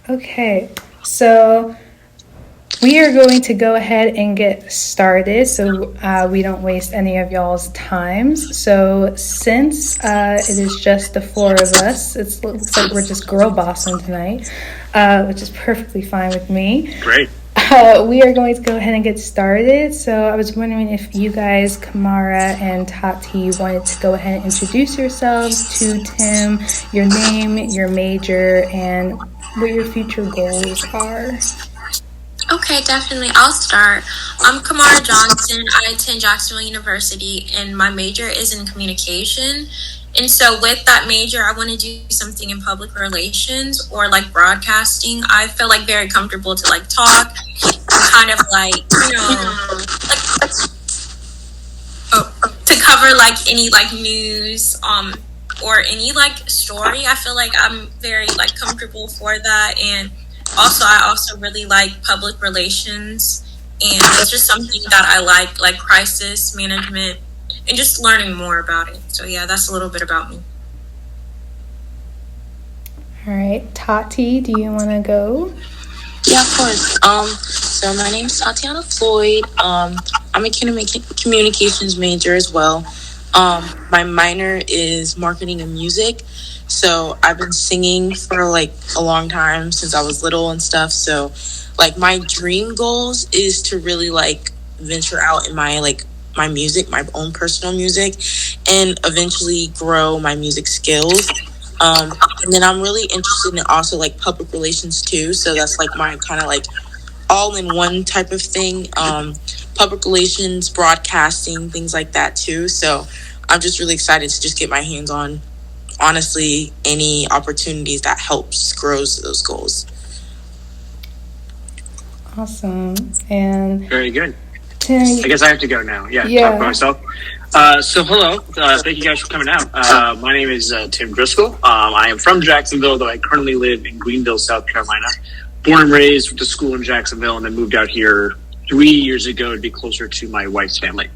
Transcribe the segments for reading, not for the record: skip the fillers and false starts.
Okay, so we are going to go ahead and get started so we don't waste any of y'all's times. So since it is just the four of us, it looks like we're just girl bossing tonight, which is perfectly fine with me. Great. We are going to go ahead and get started. So I was wondering if you guys, Kamara and Tati, wanted to go ahead and introduce yourselves to Tim, your name, your major, and what your future goals are. Okay, definitely. I'll start. I'm Kamara Johnson. I attend Jacksonville University, and my major is in communication. And so with that major, I want to do something in public relations or like broadcasting. I feel like very comfortable to like talk, kind of like, to cover like any like news, or any like story. I feel like I'm very like comfortable for that. And I also really like public relations, and it's just something that I like crisis management and just learning more about it. So yeah, that's a little bit about me. All right, Tati, do you want to go? Yeah, of course. So my name's Tatiana Floyd. I'm a communications major as well. My minor is marketing and music. So I've been singing for like a long time since I was little and stuff. So like my dream goals is to really like venture out in my music, my own personal music, and eventually grow my music skills. And then I'm really interested in also like public relations too. So that's like my kind of like all in one type of thing. Public relations, broadcasting, things like that too. So I'm just really excited to just get my hands on, honestly, any opportunities that grows those goals. Awesome. And very good. Tim, I guess I have to go now. Yeah. Talk about myself. So hello. Thank you guys for coming out. My name is Tim Driscoll. I am from Jacksonville, though I currently live in Greenville, South Carolina. Born and raised, went to school in Jacksonville, and then moved out here 3 years ago to be closer to my wife's family.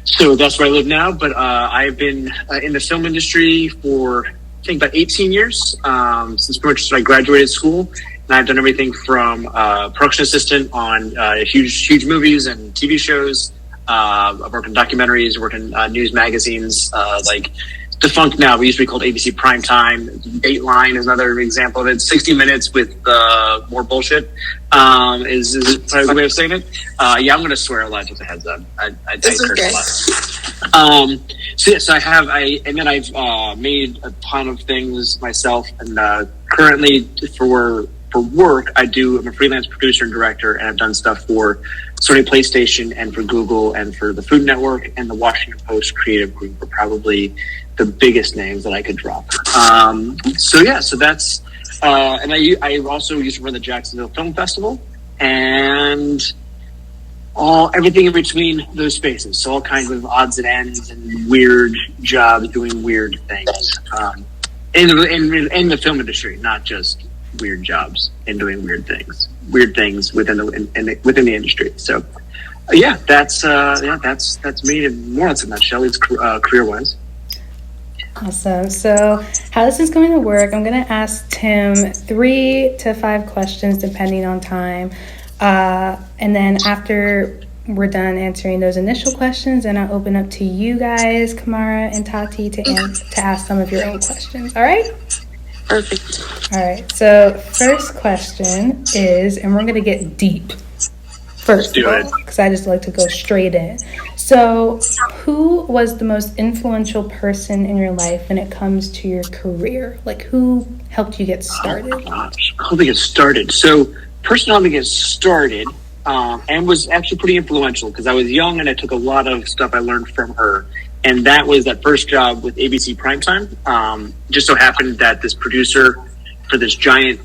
So that's where I live now, but I've been in the film industry for, I think, about 18 years, since pretty much I graduated school. And I've done everything from production assistant on huge movies and TV shows. I've worked in documentaries, worked in news magazines, like defunct now. We used to be called ABC Primetime. Dateline is another example of it. 60 Minutes with more bullshit is probably the way of saying it. Yeah, I'm going to swear a lot, just a heads up. I curse a lot. So I've made a ton of things myself, and currently for work, I'm a freelance producer and director, and I've done stuff for Sony PlayStation and for Google and for the Food Network and the Washington Post creative group are probably the biggest names that I could drop. So that's, and I also used to run the Jacksonville Film Festival and everything in between those spaces. So all kinds of odds and ends and weird jobs doing weird things, in the film industry, not just weird jobs and doing weird things within the industry. So that's me in more or less a nutshell. It's career wise. Awesome. So how this is going to work, I'm going to ask Tim 3 to 5 questions depending on time, and then after we're done answering those initial questions, and I'll open up to you guys, Kamara and Tati, to ask some of your own questions. All right? Perfect. All right, so first question is, and we're going to get deep first, because I just like to go straight in. So who was the most influential person in your life when it comes to your career? Like, who helped you get started? Oh, gosh. Helped me get started. So person helped me get started and was actually pretty influential because I was young and I took a lot of stuff I learned from her. And that was that first job with ABC Primetime. Just so happened that this producer for this giant,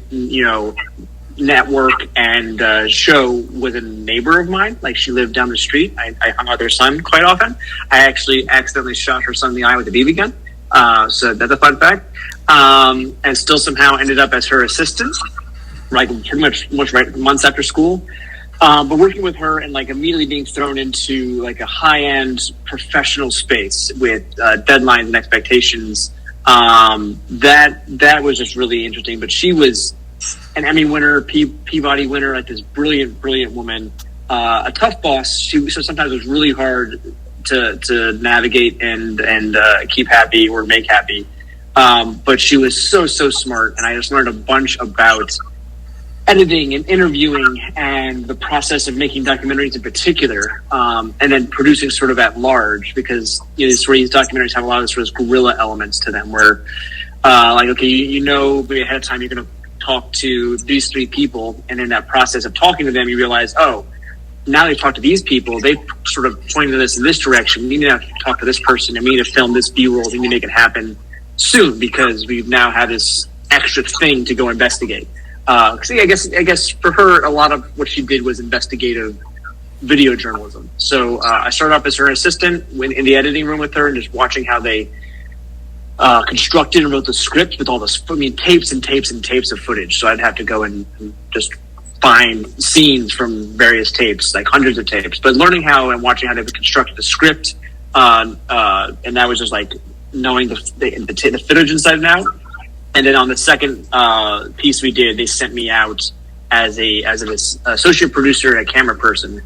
network and show was a neighbor of mine. Like, she lived down the street. I hung out with her son quite often. I actually accidentally shot her son in the eye with a BB gun. So that's a fun fact. And still somehow ended up as her assistant, like pretty much right months after school. But working with her and like immediately being thrown into like a high-end professional space with deadlines and expectations, that was just really interesting. But she was an Emmy winner, Peabody winner, like this brilliant woman, a tough boss. So sometimes it was really hard to navigate and keep happy or make happy. But she was so smart, and I just learned a bunch about editing and interviewing and the process of making documentaries in particular, and then producing sort of at large, because these documentaries have a lot of sort of guerrilla elements to them, where like, okay, ahead of time you're going to talk to these 3 people, and in that process of talking to them, you realize, oh, now they've talked to these people, they sort of pointed us in this direction. We need to talk to this person, and we need to film this B-roll. We need to make it happen soon, because we've now had this extra thing to go investigate. Because I guess for her, a lot of what she did was investigative video journalism. So I started off as her assistant, went in the editing room with her, and just watching how they constructed and wrote the script with all this, tapes and tapes and tapes of footage. So I'd have to go and just find scenes from various tapes, like hundreds of tapes. But learning how and watching how they would construct the script, and that was just like knowing the footage inside and out. And then on the second piece we did, they sent me out as an associate producer and a camera person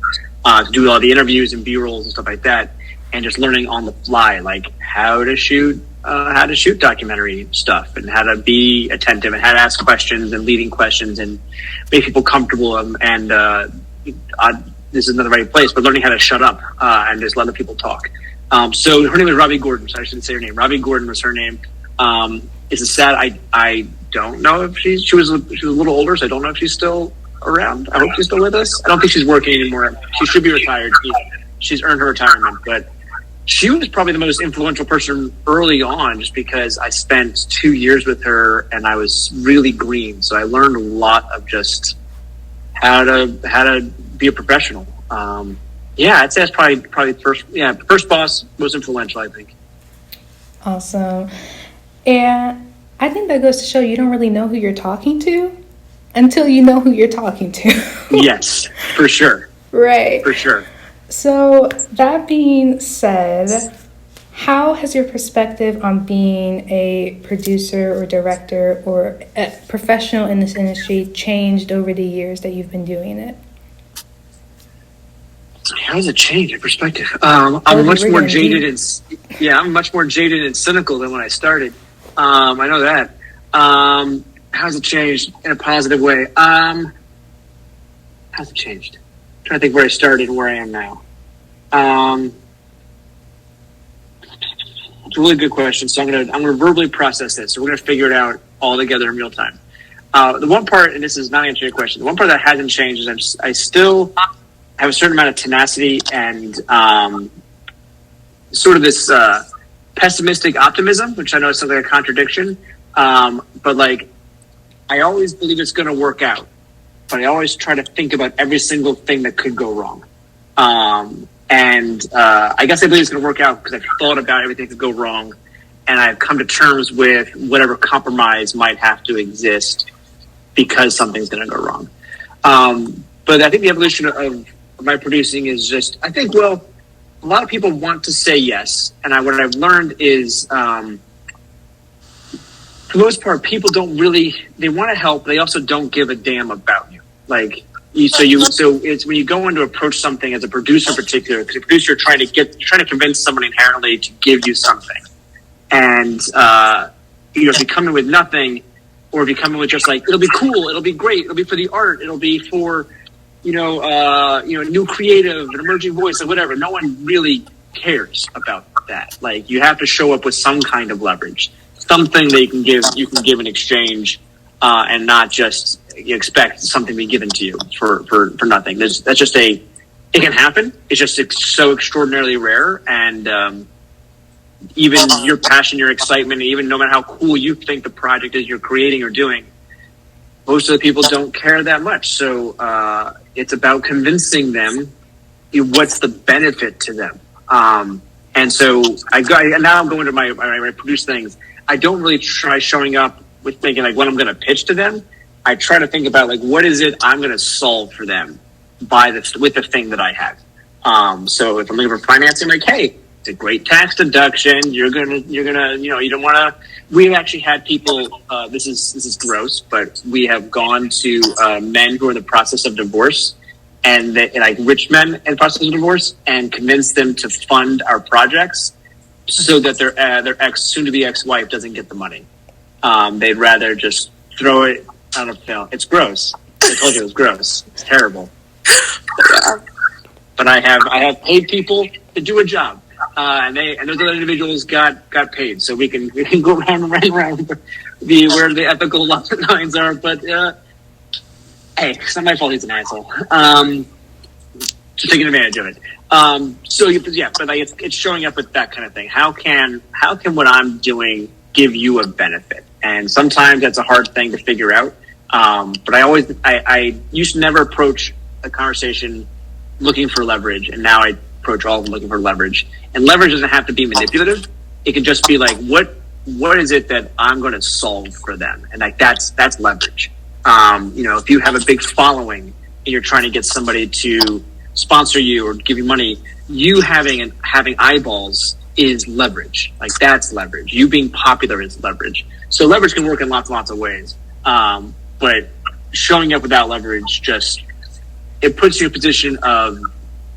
to do all the interviews and B-rolls and stuff like that, and just learning on the fly, like how to shoot documentary stuff, and how to be attentive, and how to ask questions and leading questions and make people comfortable. And this is not the right place, but learning how to shut up and just let the people talk. So her name was Robbie Gordon. So I shouldn't say her name. Robbie Gordon was her name. It's a sad. I don't know if she was a little older, so I don't know if she's still around. I hope she's still with us. I don't think she's working anymore. She should be retired. She's earned her retirement, but she was probably the most influential person early on, just because I spent 2 years with her and I was really green. So I learned a lot of just how to be a professional. I'd say that's probably first boss, most influential, I think. Awesome. And I think that goes to show you don't really know who you're talking to until you know who you're talking to. Yes, for sure. Right. For sure. So that being said, how has your perspective on being a producer or director or a professional in this industry changed over the years that you've been doing it? How does it change your perspective? I'm much more jaded and cynical than when I started. I know that. How's it changed in a positive way? How's it changed? I'm trying to think where I started and where I am now. It's a really good question. So I'm gonna verbally process it. So we're gonna figure it out all together in real time. The one part, and this is not answering your question, the one part that hasn't changed is I still have a certain amount of tenacity and sort of this pessimistic optimism, which I know is something like a contradiction. But like, I always believe it's going to work out, but I always try to think about every single thing that could go wrong. I guess I believe it's going to work out because I've thought about everything that could go wrong, and I've come to terms with whatever compromise might have to exist because something's going to go wrong. But I think the evolution of my producing is just, I think, well, a lot of people want to say yes. And what I've learned is, for the most part, people don't really, they want to help. They also don't give a damn about you. Like, so it's when you go in to approach something as a producer in particular, because a producer, you're trying to convince someone inherently to give you something. And, if you come in with nothing, or if you come in with just like, it'll be cool, it'll be great, it'll be for the art, it'll be for, new creative, an emerging voice, or whatever. No one really cares about that. Like, you have to show up with some kind of leverage, something that you can give in exchange, and not just expect something to be given to you for nothing. It can happen. It's just so extraordinarily rare, and even your passion, your excitement, even no matter how cool you think the project is you're creating or doing, most of the people don't care that much. So it's about convincing them what's the benefit to them. And so now I'm going to my produce things. I don't really try showing up with thinking like what I'm going to pitch to them. I try to think about like, what is it I'm going to solve for them with the thing that I have. So if I'm looking for financing, like, hey, It's a great tax deduction. You're gonna, you don't want to. We've actually had people. This is gross, but we have gone to men who are in the process of divorce, and like rich men in the process of divorce, and convinced them to fund our projects so that their soon-to-be ex-wife doesn't get the money. They'd rather just throw it on a film. It's gross. I told you it was gross. It's terrible. But I have paid people to do a job, and those other individuals got paid, so we can go around and around where the ethical lines are. But hey, it's not my fault. He's an asshole. Just taking advantage of it. But like it's showing up with that kind of thing. How can what I'm doing give you a benefit? And sometimes that's a hard thing to figure out. But I used to never approach a conversation looking for leverage, and now I approach all of them looking for leverage. And leverage doesn't have to be manipulative. It can just be like, what is it that I'm going to solve for them? And like that's leverage. If you have a big following and you're trying to get somebody to sponsor you or give you money, you having eyeballs is leverage. Like that's leverage. You being popular is leverage. So leverage can work in lots and lots of ways. But showing up without leverage it puts you in a position of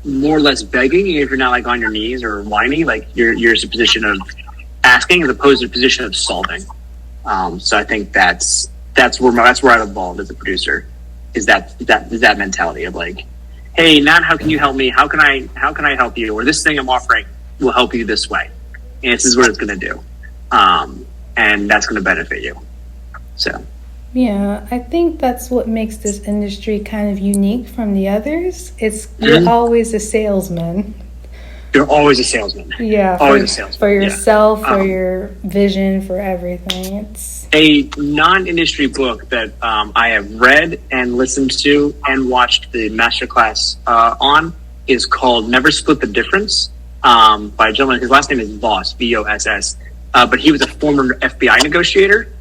more or less begging if you're not like on your knees or whiny, like you're in a position of asking as opposed to a position of solving. So I think that's where I'm involved as a producer is that mentality of like, hey, not how can you help me? How can I help you? Or this thing I'm offering will help you this way. And this is what it's going to do. And that's going to benefit you. So. Yeah, I think that's what makes this industry kind of unique from the others. You're always a salesman. You're always a salesman. Yeah, always a salesman. For yourself, for your vision, for everything. It's a non-industry book that I have read and listened to and watched the masterclass on is called Never Split the Difference by a gentleman. His last name is Voss, V-O-S-S. But he was a former FBI negotiator.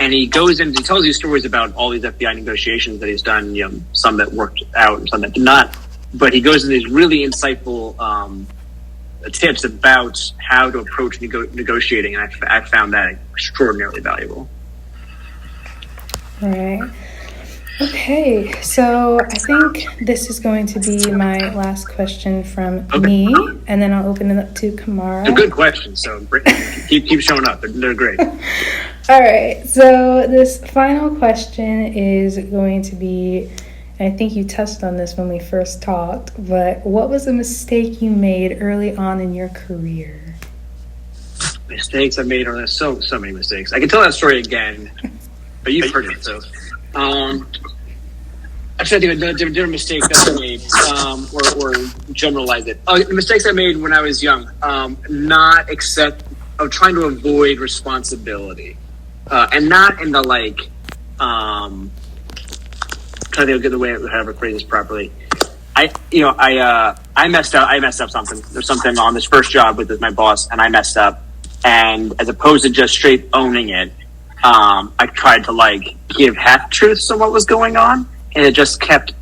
And he goes in, he tells you stories about all these FBI negotiations that he's done, some that worked out and some that did not. But he goes into these really insightful tips about how to approach negotiating. And I found that extraordinarily valuable. All right. Okay, so I think this is going to be my last question from me, and then I'll open it up to Kamara. They're good questions, so keep showing up. They're great. All right, so this final question is going to be, and I think you touched on this when we first talked, but what was a mistake you made early on in your career? Mistakes I made early, so many mistakes. I can tell that story again, but you've heard it, so. Actually, I think a different mistake that I made, or generalize it. The mistakes I made when I was young, trying to avoid responsibility, and not in the like, trying to get the way how to phrase this properly. I messed up. I messed up something. There's something on this first job with my boss, and I messed up. And as opposed to just straight owning it, I tried to like give half truths on what was going on, and it just kept,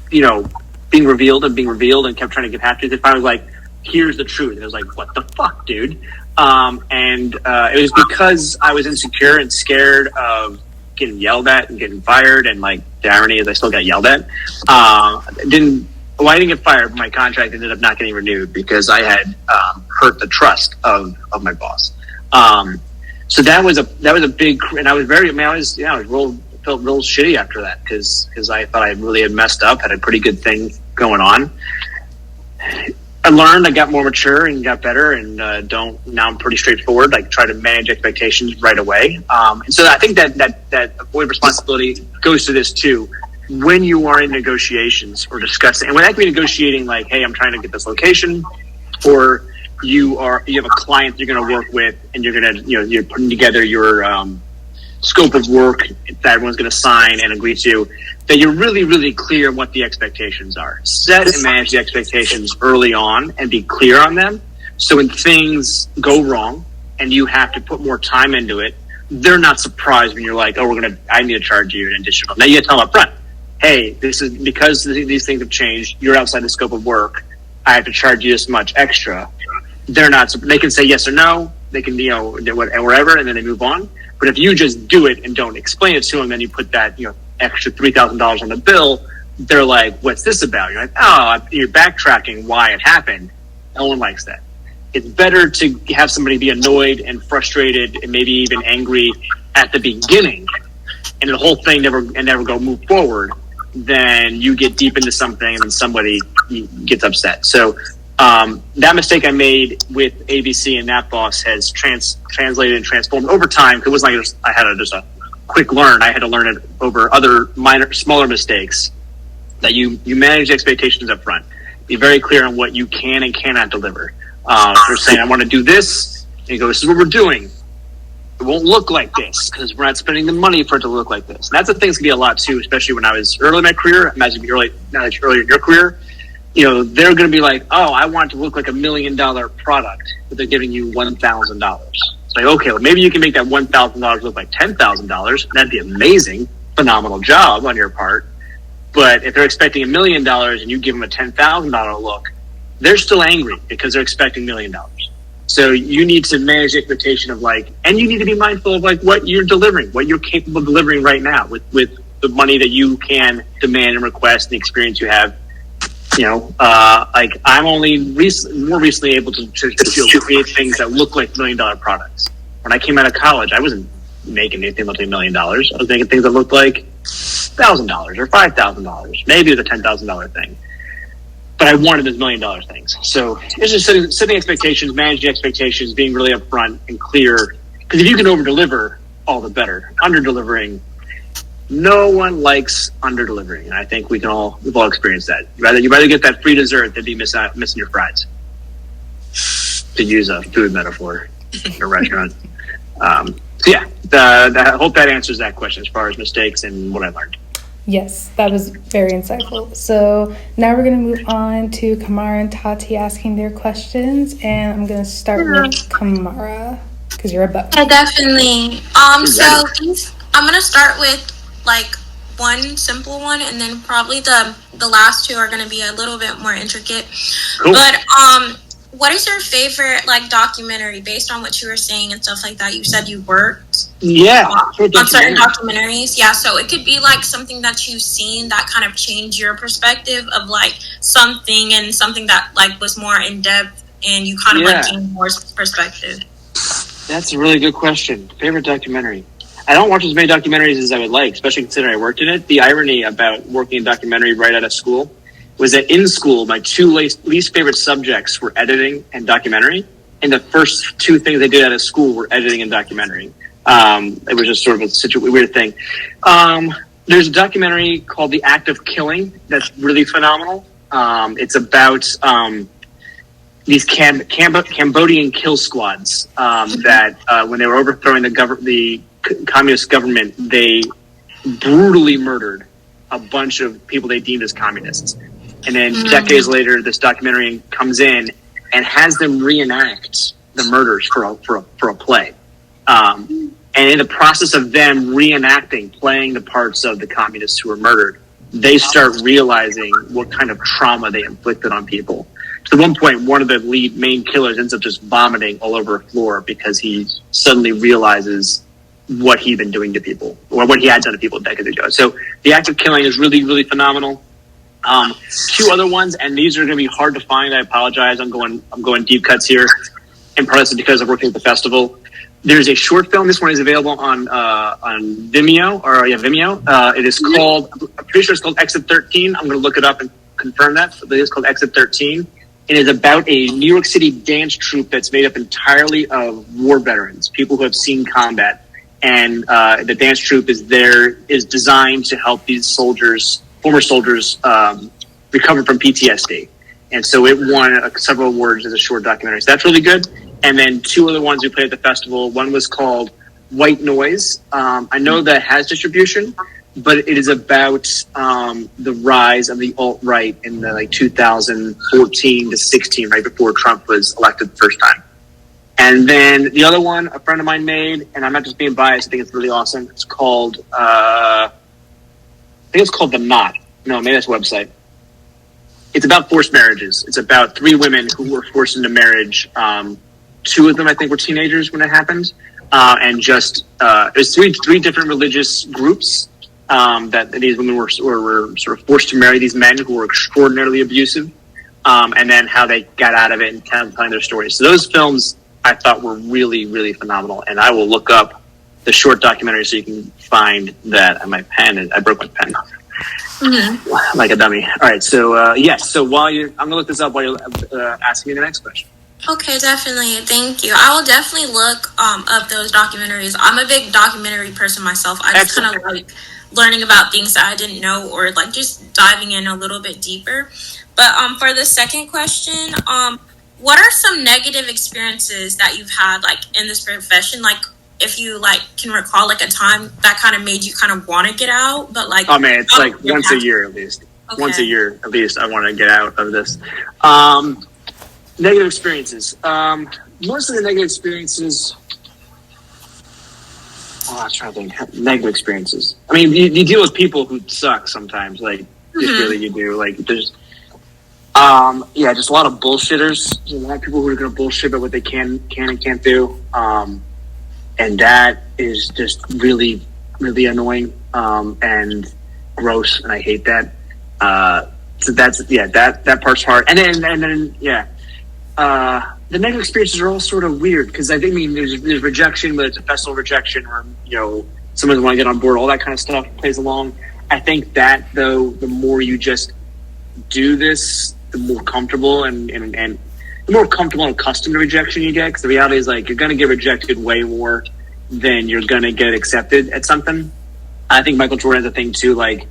being revealed and kept trying to give half truths. If I was like, here's the truth, and it was like, what the fuck, dude? And it was because I was insecure and scared of getting yelled at and getting fired, and like the irony is I still got yelled at. I didn't get fired, but my contract ended up not getting renewed because I had hurt the trust of my boss. So that was a big, and I was felt real shitty after that because I thought I really had messed up, had a pretty good thing going on. I learned, I got more mature and got better, and now I'm pretty straightforward. I try to manage expectations right away. And so I think that avoid responsibility goes to this too. When you are in negotiations or discussing, and when that can be negotiating, like, hey, I'm trying to get this location, or you have a client you're going to work with, and you're putting together your scope of work that everyone's going to sign and agree to, that you're really, really clear on what the expectations are. Set and manage the expectations early on and be clear on them. So when things go wrong and you have to put more time into it, they're not surprised when you're like, oh, I need to charge you an additional. Now you got to tell them up front, hey, this is because these things have changed. You're outside the scope of work. I have to charge you this much extra. they're not. They can say yes or no. They can, wherever, and then they move on. But if you just do it and don't explain it to them, then you put that, extra $3,000 on the bill. They're like, "What's this about?" You're like, "Oh, you're backtracking why it happened." No one likes that. It's better to have somebody be annoyed and frustrated and maybe even angry at the beginning, and the whole thing never go move forward. Than you get deep into something and somebody gets upset. So that mistake I made with ABC and NatBoss has translated and transformed over time. It wasn't like I had just a quick learn. I had to learn it over other smaller mistakes. That you manage expectations up front. Be very clear on what you can and cannot deliver. If you're saying, "I want to do this," and you go, "This is what we're doing. It won't look like this because we're not spending the money for it to look like this." And that's a thing that's gonna be a lot too, especially when I was early in my career. Imagine now that you're early in your career. They're going to be like, "Oh, I want it to look like $1 million product," but they're giving you $1,000. It's like, okay, well, maybe you can make that $1,000 look like $10,000. That'd be amazing, phenomenal job on your part. But if they're expecting $1 million and you give them a $10,000 look, they're still angry because they're expecting $1 million. So you need to manage the expectation of and you need to be mindful of what you're delivering, what you're capable of delivering right now with the money that you can demand and request and the experience you have. I'm only more recently able to create things that look like $1 million products. When I came out of college, I wasn't making anything look like $1 million. I was making things that looked like $1,000 or $5,000. Maybe it was a $10,000 thing. But I wanted those $1 million things. So it's just setting expectations, managing expectations, being really upfront and clear. Because if you can over-deliver, all the better. Under-delivering, no one likes under-delivering. And I think we've all experienced that. You'd rather get that free dessert than be missing your fries, to use a food metaphor in a restaurant. I hope that answers that question as far as mistakes and what I learned. Yes, that was very insightful. So now we're going to move on to Kamara and Tati asking their questions. And I'm going to start with Kamara because you're a buck. Yeah, definitely. So I'm going to start with one simple one, and then probably the last two are going to be a little bit more intricate. Cool. But what is your favorite documentary based on what you were saying and stuff like that? You said you worked on certain documentaries. Yeah, so it could be something that you've seen that kind of changed your perspective of something and something that was more in depth and you kind of gained more perspective. That's a really good question. Favorite documentary. I don't watch as many documentaries as I would like, especially considering I worked in it. The irony about working in documentary right out of school was that in school, my two least favorite subjects were editing and documentary. And the first two things I did out of school were editing and documentary. It was just sort of a weird thing. There's a documentary called The Act of Killing that's really phenomenal. It's about these Cambodian kill squads that when they were overthrowing the communist government, they brutally murdered a bunch of people they deemed as communists. And then decades later, this documentary comes in and has them reenact the murders for a play. And in the process of them playing the parts of the communists who were murdered, they start realizing what kind of trauma they inflicted on people. To one point, one of the lead main killers ends up just vomiting all over a floor because he suddenly realizes what he'd been doing to people, or what he had done to people decades ago. So The Act of Killing is really, really phenomenal. Two other ones, and these are going to be hard to find. I apologize. I'm going deep cuts here, and part of this is because I'm working at the festival. There's a short film. This one is available on Vimeo. It is called, I'm pretty sure it's called Exit 13. I'm going to look it up and confirm that. But it is called Exit 13. It is about a New York City dance troupe that's made up entirely of war veterans, people who have seen combat. And the dance troupe is designed to help these former soldiers, recover from PTSD. And so it won several awards as a short documentary. So that's really good. And then two other ones we played at the festival. One was called White Noise. I know that has distribution, but it is about the rise of the alt-right in the 2014 to 16, right before Trump was elected the first time. And then the other one, a friend of mine made, and I'm not just being biased, I think it's really awesome. It's called, The Knot. No, maybe that's a website. it's about forced marriages. It's about three women who were forced into marriage. Two of them, I think, were teenagers when it happened. And just it was three different religious groups that these women were sort of forced to marry these men who were extraordinarily abusive, and then how they got out of it and kind of telling their stories. So those films I thought were really, really phenomenal. And I will look up the short documentary so you can find that. And my pen, I broke my pen. Mm-hmm. Like a dummy. All right. So yes. So I'm gonna look this up while you're asking me the next question. Okay, definitely. Thank you. I will definitely look up those documentaries. I'm a big documentary person myself. I just kind of like learning about things that I didn't know, or like just diving in a little bit deeper. But for the second question, what are some negative experiences that you've had like in this profession? Like if you like can recall like a time that kind of made you kind of want to get out, but like it's like once a year at least. Okay. Once a year at least, I want to get out of this. Negative experiences. Most of the negative experiences. I was trying to think. Negative experiences. I mean, you deal with people who suck sometimes. Like, really, you do. Like, there's, just a lot of bullshitters. There's a lot of people who are going to bullshit about what they can and can't do. And that is just really, really annoying and gross, and I hate that. So that part's hard. And then the negative experiences are all sort of weird because there's rejection, whether it's a festival rejection or someone want to get on board, all that kind of stuff plays along. I think that though, the more you just do this, the more comfortable and the more comfortable and accustomed to rejection you get. Because the reality is like you're going to get rejected way more than you're going to get accepted at something. I think Michael Jordan has a thing too. Like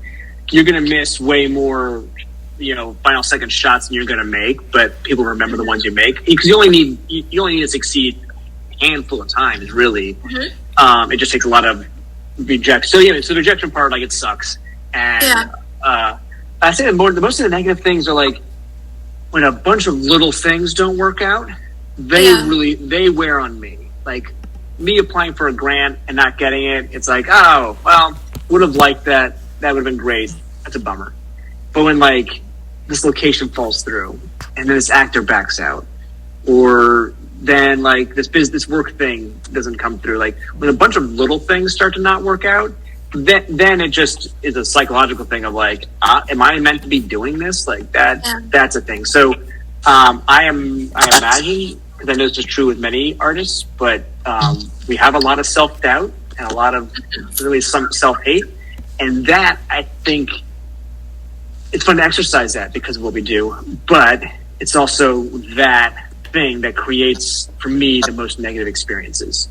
you're going to miss way more final second shots than you're going to make, but people remember the ones you make because you only need to succeed a handful of times, really. Mm-hmm. It just takes a lot of rejection. So the rejection part, like, it sucks. And I say that most of the negative things are like when a bunch of little things don't work out, they wear on me. Like me applying for a grant and not getting it, it's like, oh, well, would have liked that. That would have been great. That's a bummer. But when like this location falls through and then this actor backs out, or then like this work thing doesn't come through, like when a bunch of little things start to not work out, then it just is a psychological thing of like, am I meant to be doing this? Like that's a thing. So I imagine, because I know this is true with many artists, but we have a lot of self-doubt and a lot of really some self-hate, and that I think it's fun to exercise that because of what we do, but it's also that thing that creates, for me, the most negative experiences.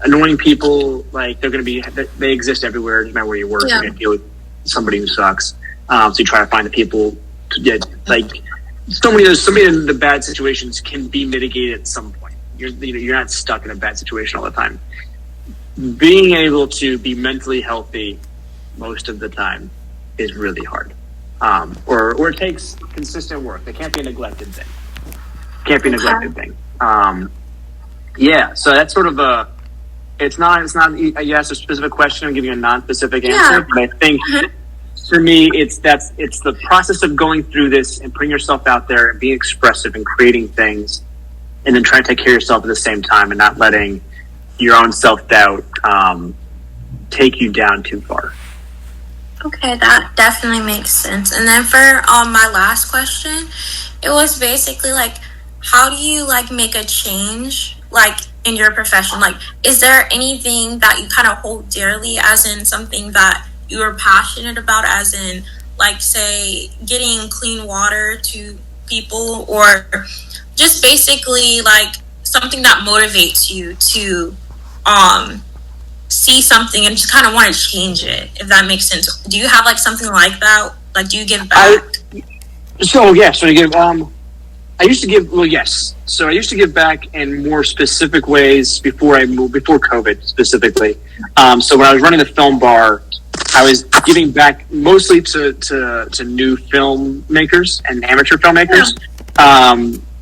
Annoying people, like they exist everywhere, no matter where you work. You're going to deal with somebody who sucks. So you try to find the people to get, like, so many of the bad situations can be mitigated at some point. You're not stuck in a bad situation all the time. Being able to be mentally healthy most of the time is really hard, or it takes consistent work. It can't be a neglected thing. So that's sort of it's not you asked a specific question, I'm giving you a non-specific answer, but I think for me it's the process of going through this and putting yourself out there and being expressive and creating things, and then trying to take care of yourself at the same time and not letting your own self-doubt take you down too far. Okay, that definitely makes sense. And then for my last question, it was basically like, how do you like make a change like in your profession? Like, is there anything that you kind of hold dearly, as in something that you are passionate about, as in like say getting clean water to people, or just basically like something that motivates you to see something and just kind of want to change it, if that makes sense? Do you have like something like that? Like, do you give back? I used to give, yes. So I used to give back in more specific ways before COVID specifically. So when I was running the film bar, I was giving back mostly to new filmmakers and amateur filmmakers,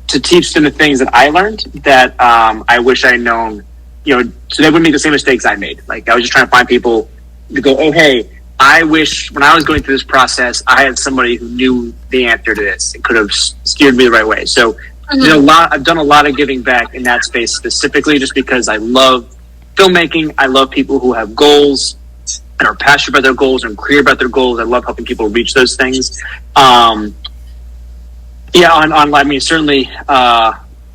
to teach them the things that I learned that I wish I had known, so they wouldn't make the same mistakes I made. Like, I was just trying to find people to go, oh, hey, I wish when I was going through this process, I had somebody who knew the answer to this and could have steered me the right way. So I've done a lot of giving back in that space specifically just because I love filmmaking. I love people who have goals and are passionate about their goals and clear about their goals. I love helping people reach those things. Certainly,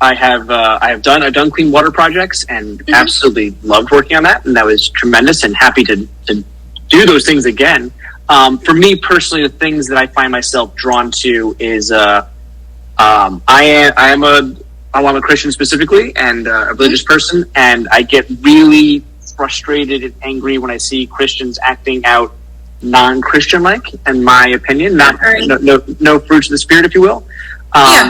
I've done clean water projects and absolutely loved working on that, and that was tremendous. And happy to do those things again. For me personally, the things that I find myself drawn to is I'm a Christian specifically and a religious person, and I get really frustrated and angry when I see Christians acting out non-Christian like, in my opinion, no fruits of the spirit, if you will.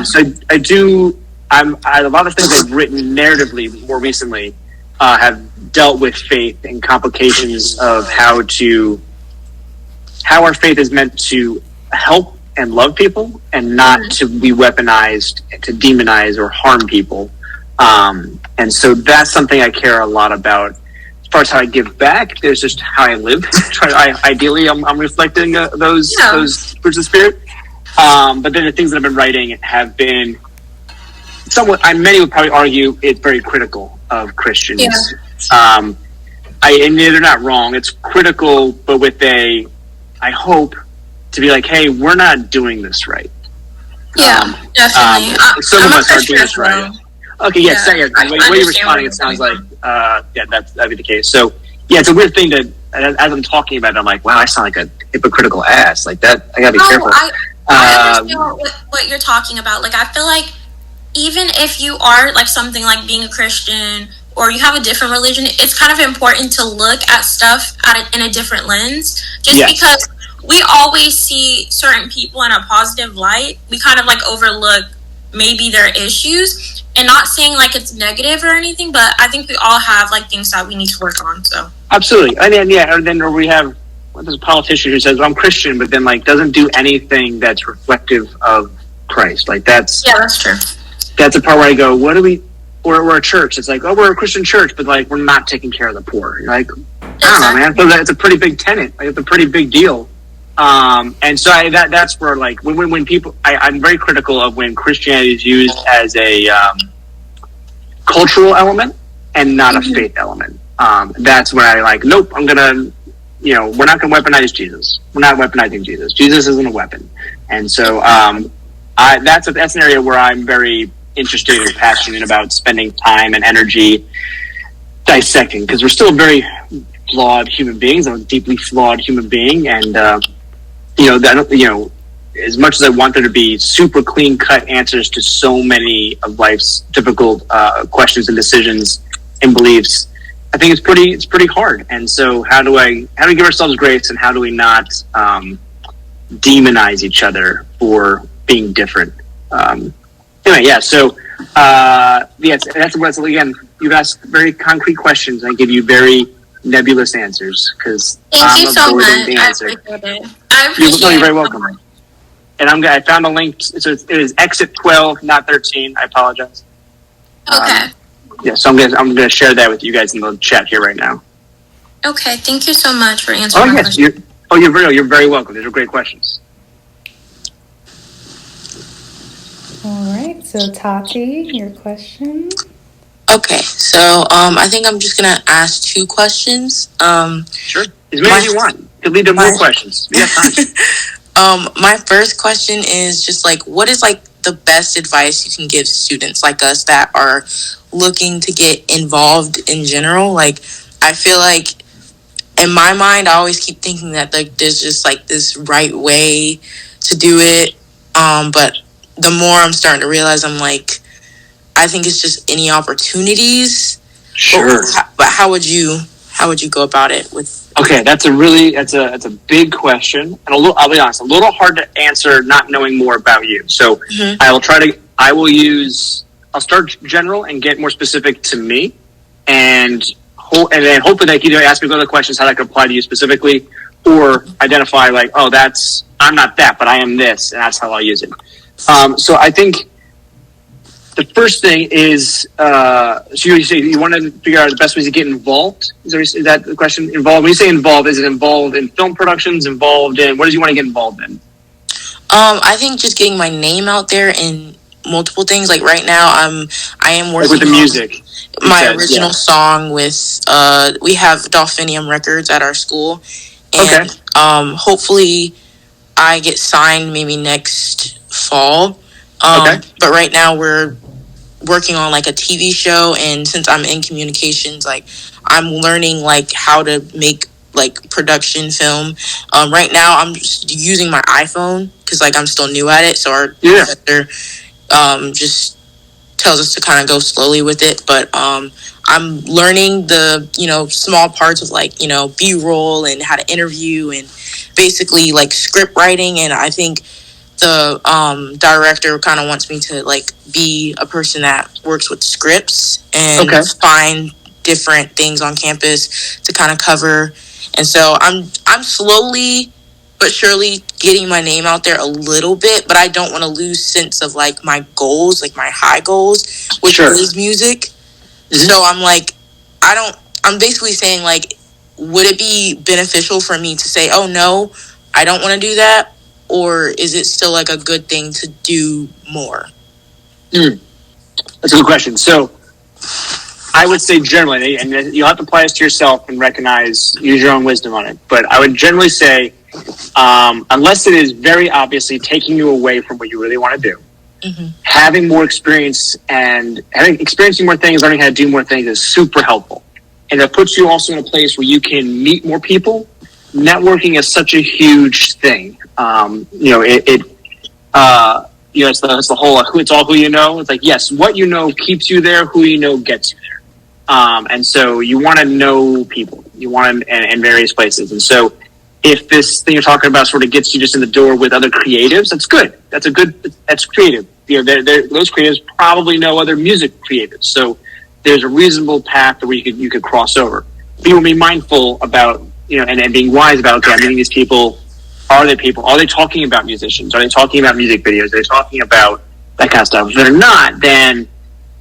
So I do. A lot of things I've written narratively more recently have dealt with faith and complications of how our faith is meant to help and love people and not to be weaponized to demonize or harm people. And so that's something I care a lot about. As far as how I give back, there's just how I live. Ideally, I'm reflecting those fruits of the spirit. But then the things that I've been writing have been somewhat, many would probably argue it's very critical of Christians. And they're not wrong. It's critical, but with I hope to be like, hey, we're not doing this right. Definitely. Some of us aren't doing this well. right. Okay, the way you're responding, it sounds like, that'd be the case. So, it's a weird thing to, as I'm talking about it, I'm like, wow, I sound like a hypocritical ass. Like that, I gotta be careful. I understand what you're talking about. Like, I feel like even if you are like something like being a Christian or you have a different religion, it's kind of important to look at stuff in a different lens. Because we always see certain people in a positive light, we kind of like overlook maybe their issues. And not saying like it's negative or anything, but I think we all have like things that we need to work on. So absolutely, and then we have there's a politician who says, well, I'm Christian, but then like doesn't do anything that's reflective of Christ. Like that's true. That's a part where I go, what do we? Or we're a church. It's like, oh, we're a Christian church, but like we're not taking care of the poor. You're like, I don't know, man. So that's a pretty big tenet. Like it's a pretty big deal. And so that's where like when people, I'm very critical of when Christianity is used as a cultural element and not a faith element. That's when I like, nope, we're not going to weaponize Jesus. We're not weaponizing Jesus. Jesus isn't a weapon. And so that's an area where I'm very interested and passionate about spending time and energy dissecting, because we're still very flawed human beings. I'm a deeply flawed human being, and as much as I want there to be super clean cut answers to so many of life's difficult questions and decisions and beliefs, I think it's pretty hard. And so how do we give ourselves grace, and how do we not demonize each other for being different? That's what, again, you've asked very concrete questions, and I give you very nebulous answers because thank you so much. I appreciate it. You're very welcome. And I found a link. So it is exit 12, not 13. I apologize. Okay. So I'm gonna share that with you guys in the chat here right now. Okay. Thank you so much for answering. You're very welcome. These are great questions. All right. So Tati, your question. Okay, so I think I'm just gonna ask 2 questions. Sure, as many as you want. You can lead to more questions. We have time. My first question is just like, what is like the best advice you can give students like us that are looking to get involved in general? Like, I feel like in my mind, I always keep thinking that like there's just like this right way to do it. But the more I'm starting to realize, I'm like, I think it's just any opportunities. Sure. But how would you go about it with? Okay, that's a big question, and I'll be honest, a little hard to answer not knowing more about you. So I'll start general and get more specific to me, and then hopefully they can either ask me other questions how that could apply to you specifically, or identify like, oh, I'm not that, but I am this, and that's how I'll use it. So I think the first thing is, so you say you want to figure out the best ways to get involved. Is that the question? Involved. When you say involved, is it involved in film productions? Involved in what do you want to get involved in? I think just getting my name out there in multiple things. Like right now, I am working with the music. My original song with we have Dolphinium Records at our school, and hopefully I get signed maybe next fall. But right now we're working on like a TV show, and since I'm in communications, like I'm learning like how to make like production film. Right now I'm just using my iPhone because like I'm still new at it, so our director just tells us to kind of go slowly with it. But I'm learning the small parts of like B-roll and how to interview and basically like script writing. And I think the director kind of wants me to like be a person that works with scripts and find different things on campus to kind of cover. And so I'm slowly but surely getting my name out there a little bit, but I don't want to lose sense of like my goals, like my high goals, which is music. Mm-hmm. So I'm like, I'm basically saying like, would it be beneficial for me to say, oh no, I don't want to do that? Or is it still like a good thing to do more? That's a good question. So I would say generally, and you'll have to apply this to yourself and use your own wisdom on it. But I would generally say, unless it is very obviously taking you away from what you really want to do, having more experience and experiencing more things, learning how to do more things is super helpful. And it puts you also in a place where you can meet more people. Networking is such a huge thing. It's the whole it's all who you know. It's like, yes, what you know keeps you there, who you know gets you there. And so you want to know people. You want to in various places. And so if this thing you're talking about sort of gets you just in the door with other creatives, that's good. That's creative. Those creatives probably know other music creatives. So there's a reasonable path where you could cross over. But you will be mindful about, and being wise about, okay, I'm meeting these people. Are they talking about musicians? Are they talking about music videos? Are they talking about that kind of stuff? If they're not, then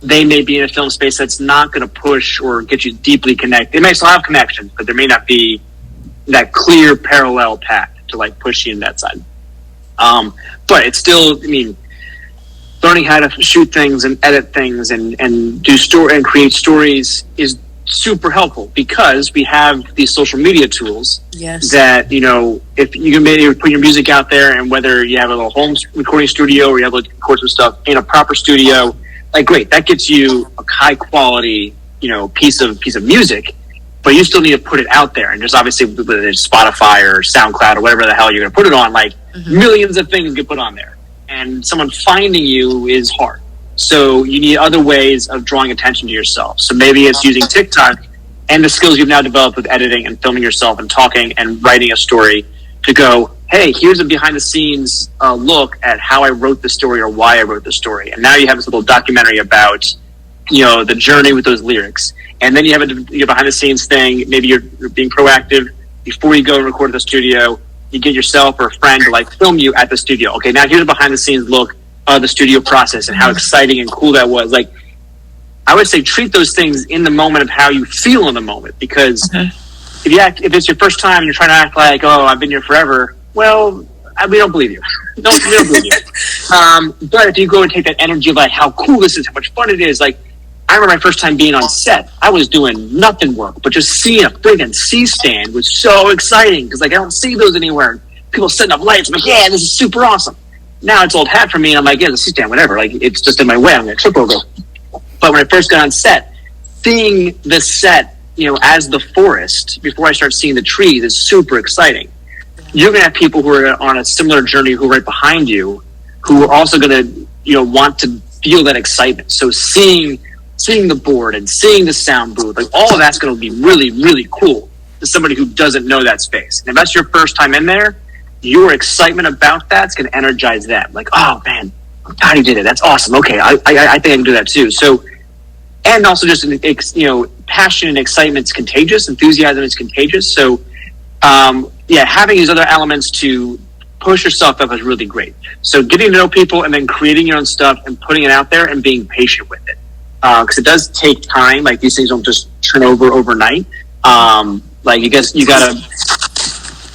they may be in a film space that's not going to push or get you deeply connected. They may still have connections, but there may not be that clear parallel path to like push you in that side. But it's still, learning how to shoot things and edit things and do story and create stories is super helpful because we have these social media tools that, if you can maybe put your music out there, and whether you have a little home recording studio or you have to record some stuff in a proper studio, like great, that gets you a high quality, piece of music, but you still need to put it out there. And there's obviously, whether it's Spotify or SoundCloud or whatever the hell you're going to put it on, like millions of things get put on there, and someone finding you is hard. So you need other ways of drawing attention to yourself. So maybe it's using TikTok and the skills you've now developed with editing and filming yourself and talking and writing a story to go, hey, here's a behind the scenes look at how I wrote the story or why I wrote the story. And now you have this little documentary about, the journey with those lyrics. And then you have your behind the scenes thing. Maybe you're being proactive before you go and record at the studio. You get yourself or a friend to like film you at the studio. Okay, now here's a behind the scenes look of the studio process and how exciting and cool that was. Like, I would say treat those things in the moment of how you feel in the moment, because if it's your first time and you're trying to act like, oh, I've been here forever, well, we don't believe you. We don't believe you. But if you go and take that energy of like how cool this is, how much fun it is, like I remember my first time being on set, I was doing nothing work, but just seeing a friggin' C-stand was so exciting because like I don't see those anywhere. People setting up lights, I'm like, yeah, this is super awesome. Now it's old hat for me, and I'm like, yeah, the C-stand, whatever. Like, it's just in my way. I'm going to trip over. But when I first got on set, seeing the set, as the forest, before I start seeing the trees, is super exciting. You're going to have people who are on a similar journey who are right behind you, who are also going to, want to feel that excitement. So seeing the board and seeing the sound booth, like all of that's going to be really, really cool to somebody who doesn't know that space. And if that's your first time in there, your excitement about that's going to energize them. Like, oh man, God, he did it. That's awesome. Okay, I think I can do that too. So, and also just passion and excitement's contagious. Enthusiasm is contagious. So, having these other elements to push yourself up is really great. So getting to know people and then creating your own stuff and putting it out there and being patient with it. Because it does take time. Like, these things don't just turn over overnight. Like, you got to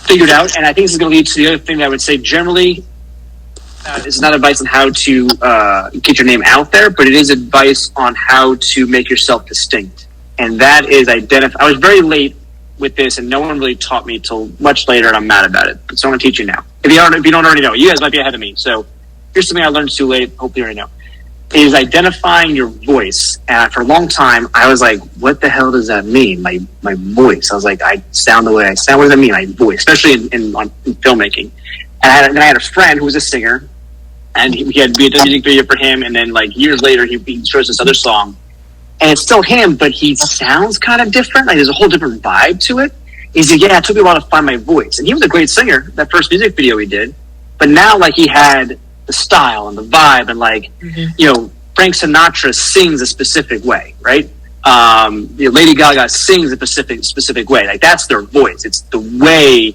figure it out. And I think this is going to lead to the other thing that I would say generally. It's not advice on how to get your name out there, but it is advice on how to make yourself distinct. And that is I was very late with this, and no one really taught me till much later, and I'm mad about it. But so I'm going to teach you now. If you don't already know, you guys might be ahead of me. So here's something I learned too late. Hopefully you already know. Is identifying your voice. And for a long time, I was like, what the hell does that mean? My voice. I was like, I sound the way I sound. What does that mean? My voice, especially in filmmaking. And I had a friend who was a singer, and we had a music video for him. And then, like, years later, he shows this other song, and it's still him, but he sounds kind of different. Like, there's a whole different vibe to it. He's like, yeah, it took me a while to find my voice. And he was a great singer, that first music video he did. But now, like, he had the style and the vibe, and, like, Frank Sinatra sings a specific way, right? Lady Gaga sings a specific way. Like, that's their voice. It's the way,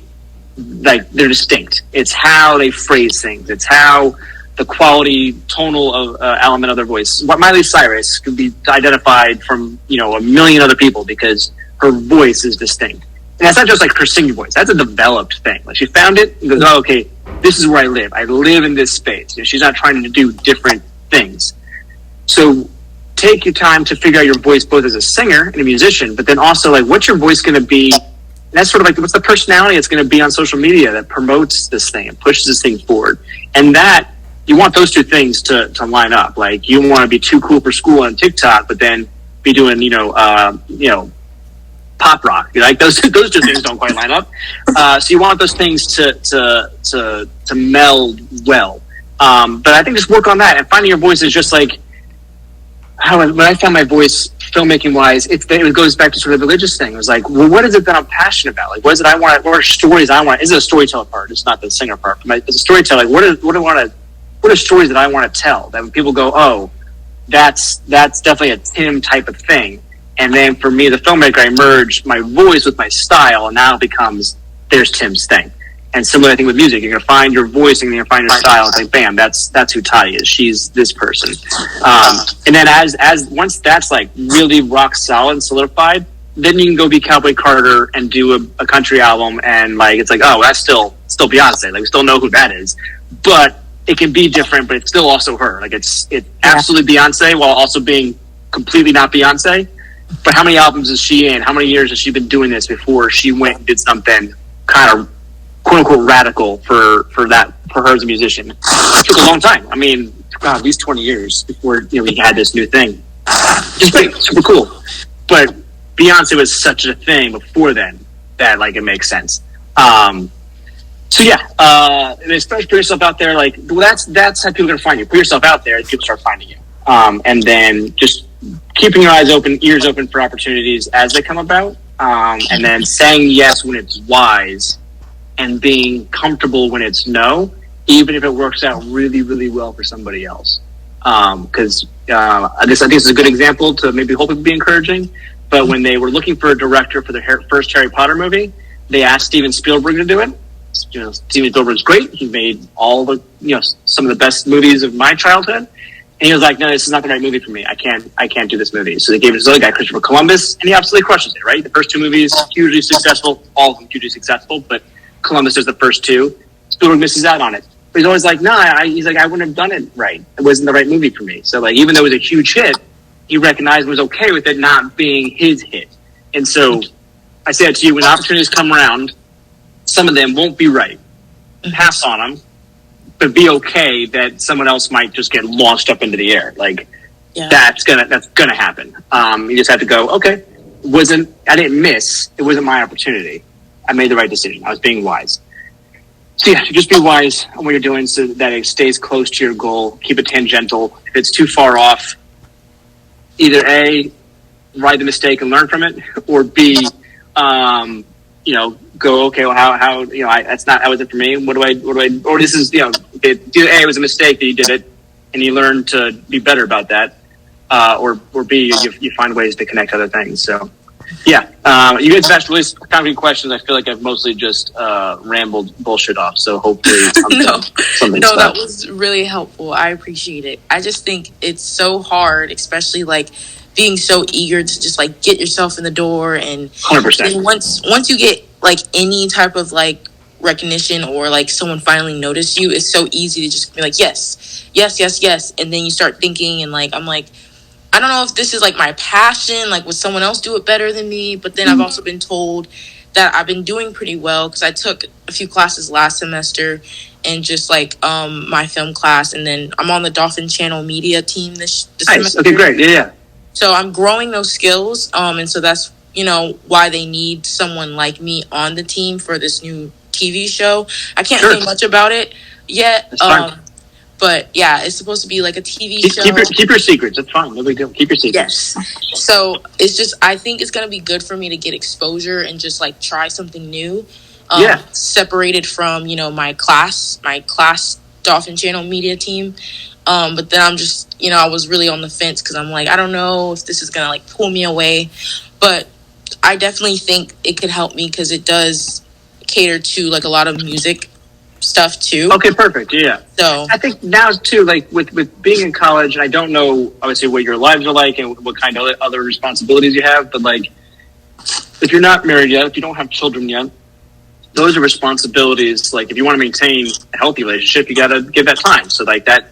like, they're distinct. It's how they phrase things. It's how the quality, tonal element of their voice. What Miley Cyrus could be identified from, a million other people because her voice is distinct. And that's not just like her singing voice. That's a developed thing. Like, she found it and goes, oh, okay, this is where I live. I live in this space. She's not trying to do different things. So take your time to figure out your voice both as a singer and a musician, but then also, like, what's your voice going to be? And that's sort of like, what's the personality that's going to be on social media that promotes this thing and pushes this thing forward? And that, you want those two things to line up. Like, you want to be too cool for school on TikTok, but then be doing, pop rock. Like, those two things don't quite line up. So you want those things to meld well. But I think just work on that, and finding your voice is just like when I found my voice filmmaking wise, it goes back to sort of the religious thing. It was like, well, what is it that I'm passionate about? Like, what is it I want? What are stories I want? Is it a storyteller part? It's not the singer part. But as a storyteller, like, what are stories that I want to tell? That when people go, oh, that's definitely a Tim type of thing. And then for me, the filmmaker, I merge my voice with my style, and now it becomes, there's Tim's thing. And similar, I think, with music, you're going to find your voice and you're going to find your style. And it's like, bam, that's who Tati is. She's this person. And then once that's like really rock solid and solidified, then you can go be Cowboy Carter and do a country album. And, like, it's like, oh, that's still Beyonce. Like, we still know who that is. But it can be different, but it's still also her. Like, it's absolutely Beyonce while also being completely not Beyonce. But how many albums is she in? How many years has she been doing this before she went and did something kind of quote unquote radical for her as a musician? It took a long time. I mean, God, at least 20 years before we had this new thing. Just great, super cool. But Beyonce was such a thing before then that, like, it makes sense. So yeah, and especially put yourself out there. Like, well, that's how people are gonna find you. Put yourself out there, and people start finding you. And then just keeping your eyes open, ears open for opportunities as they come about, and then saying yes when it's wise, and being comfortable when it's no, even if it works out really, really well for somebody else. Because I think this is a good example to maybe hopefully be encouraging. But when they were looking for a director for the first Harry Potter movie, they asked Steven Spielberg to do it. Steven Spielberg's great. He made all the, some of the best movies of my childhood. And he was like, no, this is not the right movie for me. I can't do this movie. So they gave it to this other guy, Christopher Columbus, and he absolutely crushes it, right? The first two movies, hugely successful, all of them hugely successful, but Columbus is the first two. Spielberg misses out on it. But he's always like, he's like, I wouldn't have done it right. It wasn't the right movie for me. So, like, even though it was a huge hit, he recognized and was okay with it not being his hit. And so I say that to you, when opportunities come around, some of them won't be right. Pass on them, but be okay that someone else might just get launched up into the air. Like, that's gonna happen. You just have to go, okay, I didn't miss. It wasn't my opportunity. I made the right decision. I was being wise. So yeah, just be wise on what you're doing so that it stays close to your goal. Keep it tangential. If it's too far off, either A, ride the mistake and learn from it, or B, go, okay, well, how that wasn't for me. What do I, or this is, it was a mistake that you did it and you learn to be better about that. Or B, you find ways to connect other things. So Yeah, you guys have asked really concrete questions. I feel like I've mostly just rambled bullshit off. So hopefully, something no, that was really helpful. I appreciate it. I just think it's so hard, especially like being so eager to just like get yourself in the door, and 100%. Once you get like any type of like recognition or like someone finally notice you, it's so easy to just be like yes, yes, yes, yes, and then you start thinking, and like I'm like, I don't know if this is like my passion, like would someone else do it better than me? But then I've also been told that I've been doing pretty well because I took a few classes last semester, and just like my film class, and then I'm on the Dolphin Channel media team this semester. Okay, great. Yeah. So I'm growing those skills, and so that's why they need someone like me on the team for this new TV show. I can't say much about it yet. But yeah, it's supposed to be like a TV show. Keep your secrets. That's fine. No big deal. Keep your secrets. Yes. So it's just, I think it's going to be good for me to get exposure and just like try something new. Separated from, my class Dolphin Channel media team. But then I'm just, I was really on the fence because I'm like, I don't know if this is going to like pull me away. But I definitely think it could help me because it does cater to like a lot of music stuff too. Okay, perfect. Yeah. So I think now too, like with being in college, and I don't know obviously what your lives are like and what kind of other responsibilities you have, but like if you're not married yet, if you don't have children yet, those are responsibilities. Like if you want to maintain a healthy relationship, you got to give that time. So like that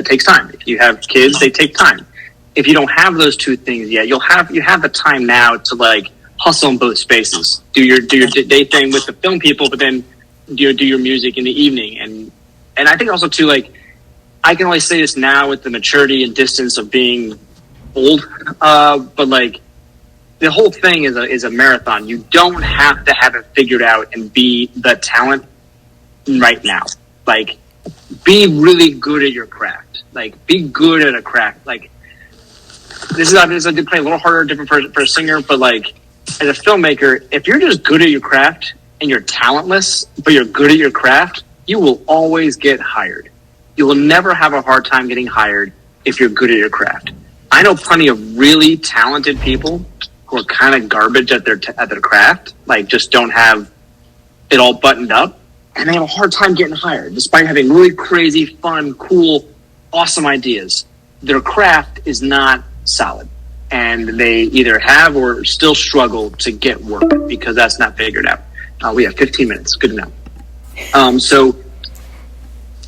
takes time. If you have kids, they take time. If you don't have those two things yet, you have the time now to like hustle in both spaces. Do your day thing with the film people, but then do your music in the evening. And I think also too, like, I can only say this now with the maturity and distance of being old, but like the whole thing is a marathon. You don't have to have it figured out and be the talent right now. Like, be really good at your craft. Like, be good at a craft. Like, this is obviously going to play a little harder, different for a singer, but like, as a filmmaker, if you're just good at your craft and you're talentless, but you're good at your craft, you will always get hired. You will never have a hard time getting hired if you're good at your craft. I know plenty of really talented people who are kind of garbage at their craft, like just don't have it all buttoned up, and they have a hard time getting hired, despite having really crazy, fun, cool, awesome ideas. Their craft is not solid, and they either have or still struggle to get work because that's not figured out. We have 15 minutes. Good enough. So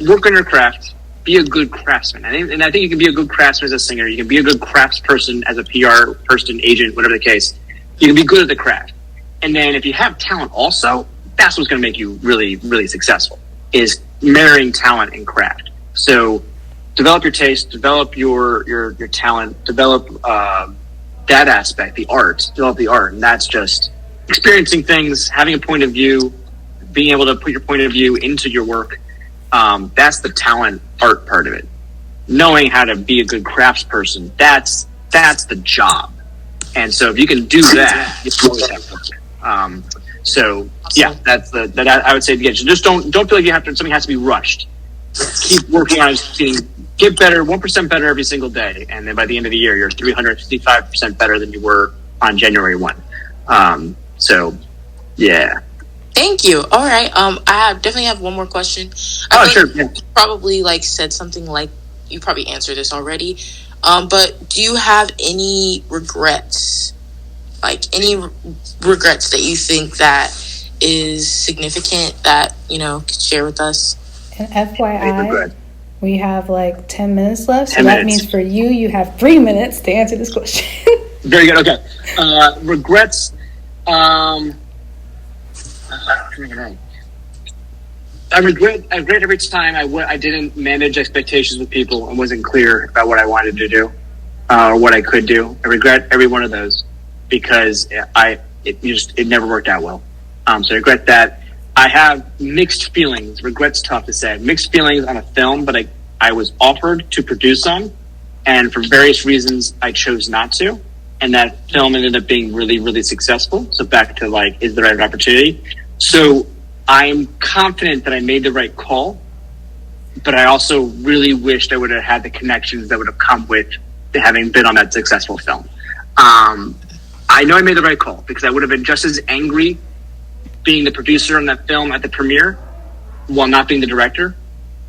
work on your craft. Be a good craftsman. And I think you can be a good craftsman as a singer. You can be a good craftsperson as a PR person, agent, whatever the case. You can be good at the craft. And then if you have talent also, that's what's going to make you really, really successful, is marrying talent and craft. So develop your taste, develop your talent, develop that aspect, the art, develop the art. And that's just experiencing things, having a point of view, being able to put your point of view into your work. That's the talent art part of it. Knowing how to be a good craftsperson, that's the job. And so if you can do that, you always have work. So yeah, that's I would say again. So just don't feel like something has to be rushed. Keep working on it, get better, 1% better every single day, and then by the end of the year, you're 355% better than you were on January 1. So yeah. Thank you. All right. I definitely have one more question. Sure. Yeah. You probably like said something like, you probably answered this already. But do you have any regrets? Like any regrets that you think that is significant that, could share with us? And FYI, we have like 10 minutes left. So 10 that minutes. means for you have 3 minutes to answer this question. Very good. Okay. Regrets. I regret every time I didn't manage expectations with people and wasn't clear about what I wanted to do or what I could do. I regret every one of those because it never worked out well. So I regret that. I have mixed feelings. Regret's tough to say. Mixed feelings on a film, but I was offered to produce on, and for various reasons I chose not to. And that film ended up being really, really successful. So back to like, is the right opportunity? So I'm confident that I made the right call, but I also really wished I would have had the connections that would have come with having been on that successful film. I know I made the right call because I would have been just as angry being the producer on that film at the premiere while not being the director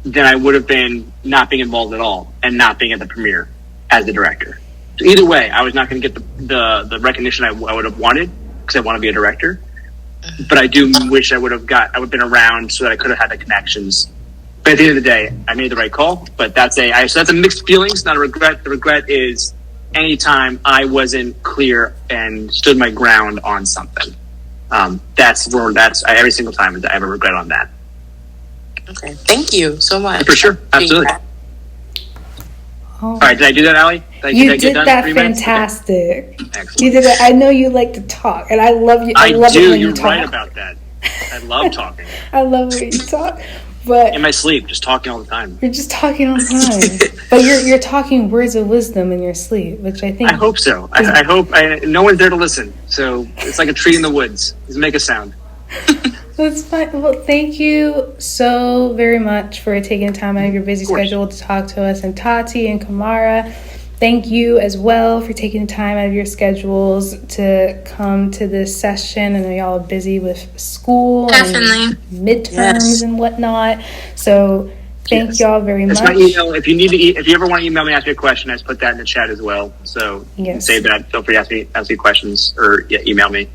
than I would have been not being involved at all and not being at the premiere as the director. So either way, I was not going to get the recognition I would have wanted because I want to be a director. But I do wish I would have been around so that I could have had the connections. But at the end of the day, I made the right call. But that's a mixed feelings, not a regret. The regret is anytime I wasn't clear and stood my ground on something. Every single time I have a regret on that. Okay, thank you so much. For sure, absolutely. All right, did I do that, Allie? You did that fantastic. Okay. You did that. I know you like to talk, and I love you. I love do. it when You're you talk. right about that. I love talking. I love when you talk, but in my sleep, just talking all the time. You're just talking all the time, but you're talking words of wisdom in your sleep, which I think. I hope so. I hope no one's there to listen, so it's like a tree in the woods. Just make a sound. That's fine. Well, thank you so very much for taking time out of your busy schedule to talk to us. And Tati and Kamara, thank you as well for taking time out of your schedules to come to this session. I know y'all are busy with school and midterms and whatnot. So thank y'all very much. That's my email. If you ever want to email me, ask me a question, I just put that in the chat as well. So you can save that. Feel free to ask me questions or email me.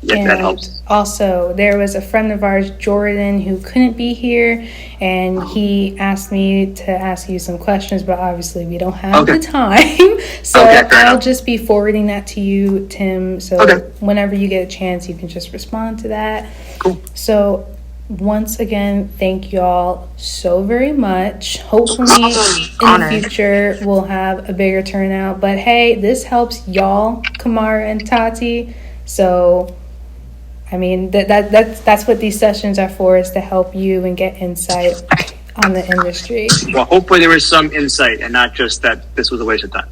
Yeah, that helps. Also, there was a friend of ours, Jordan, who couldn't be here, and he asked me to ask you some questions, but obviously we don't have the time. So I'll just be forwarding that to you, Tim. So whenever you get a chance, you can just respond to that. Cool. So once again, thank you all so very much. Hopefully in the future we'll have a bigger turnout. But hey, this helps y'all, Kamara and Tati. So I mean, that's what these sessions are for, is to help you and get insight on the industry. Well, hopefully there was some insight and not just that this was a waste of time.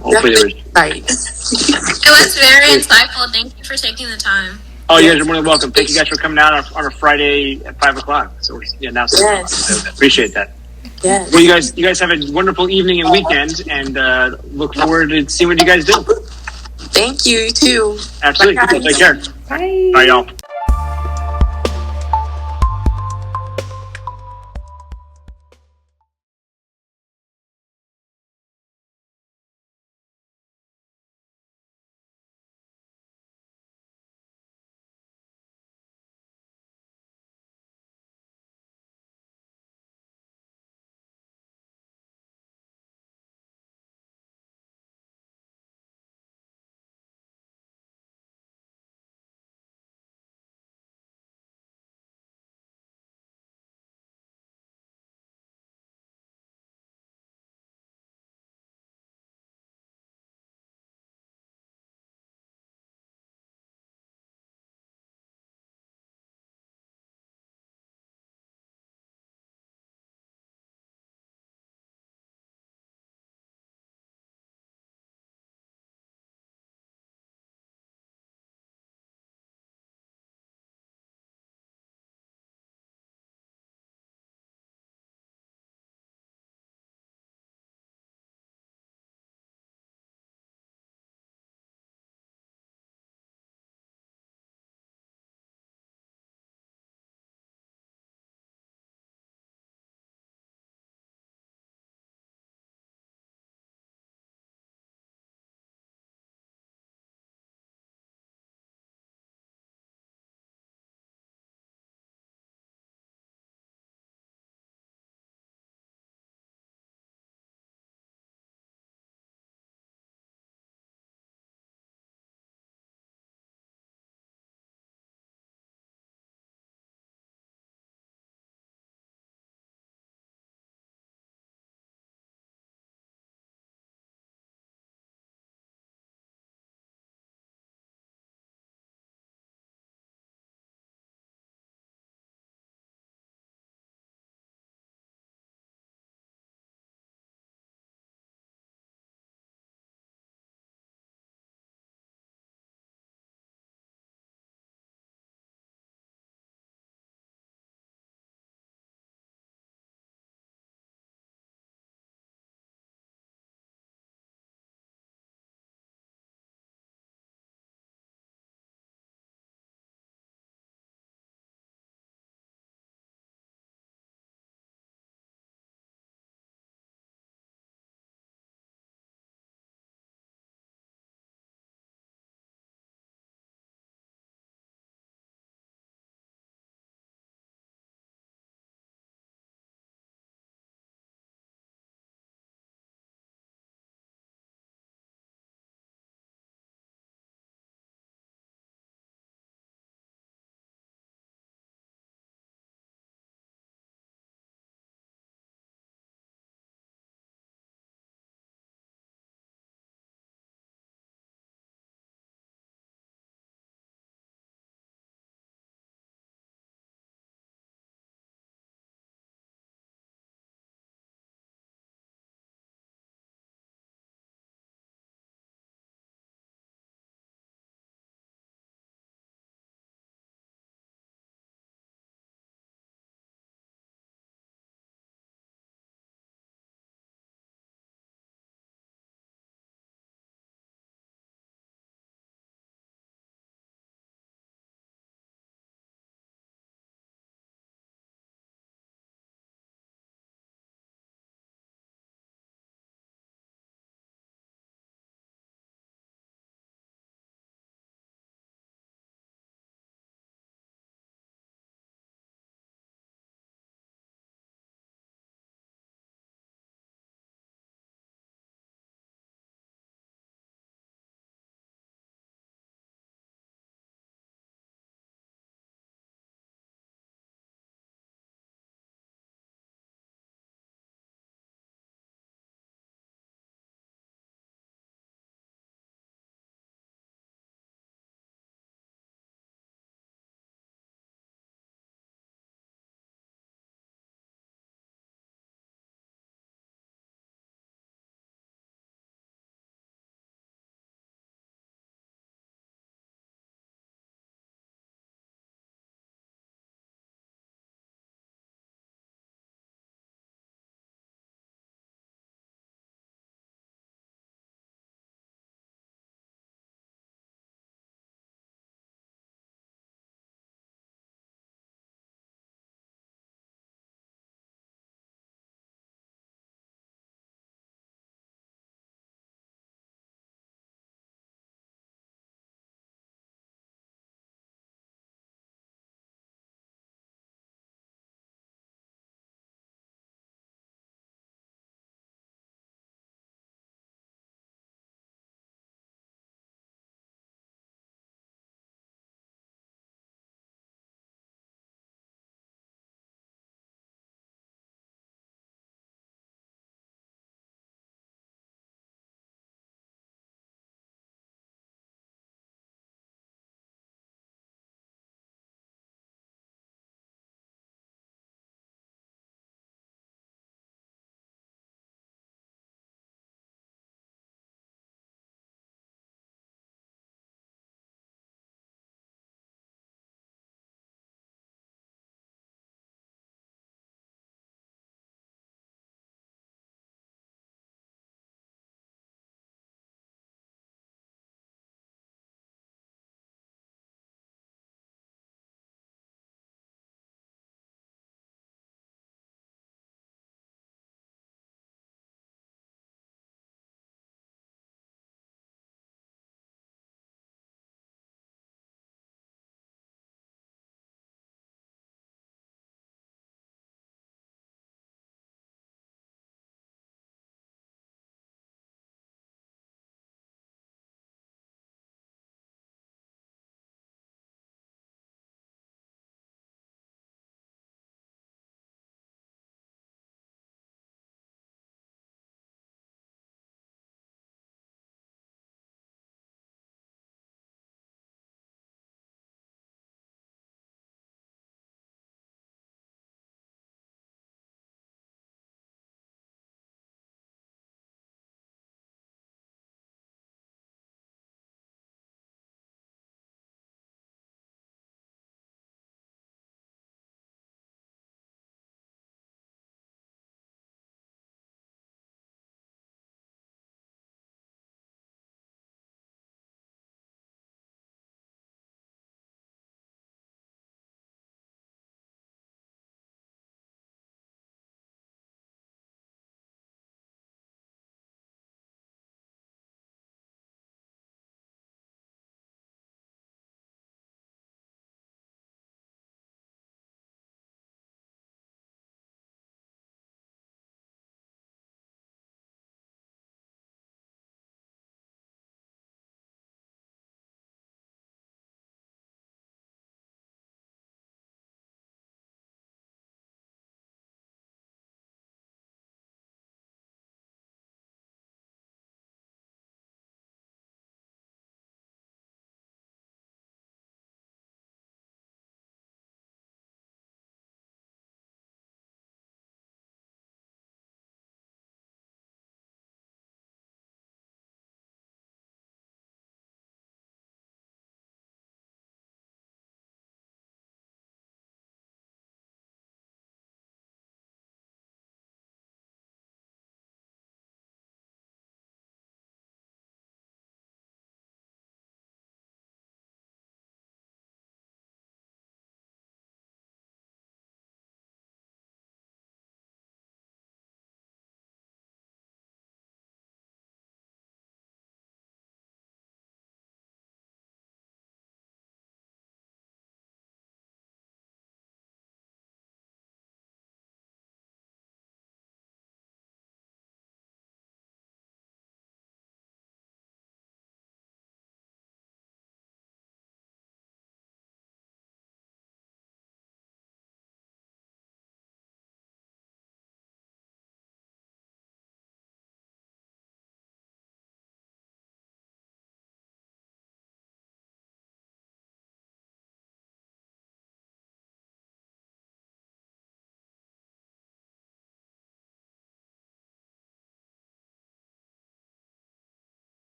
Hopefully there was. Right. It was very insightful. Thank you for taking the time. Oh, you guys are more than welcome. Thank you guys for coming out on a Friday at 5:00. So now I appreciate that. Yes. Well, you guys have a wonderful evening and weekend, and look forward to seeing what you guys do. Thank you, too. Absolutely. Take care. Bye. Bye, y'all.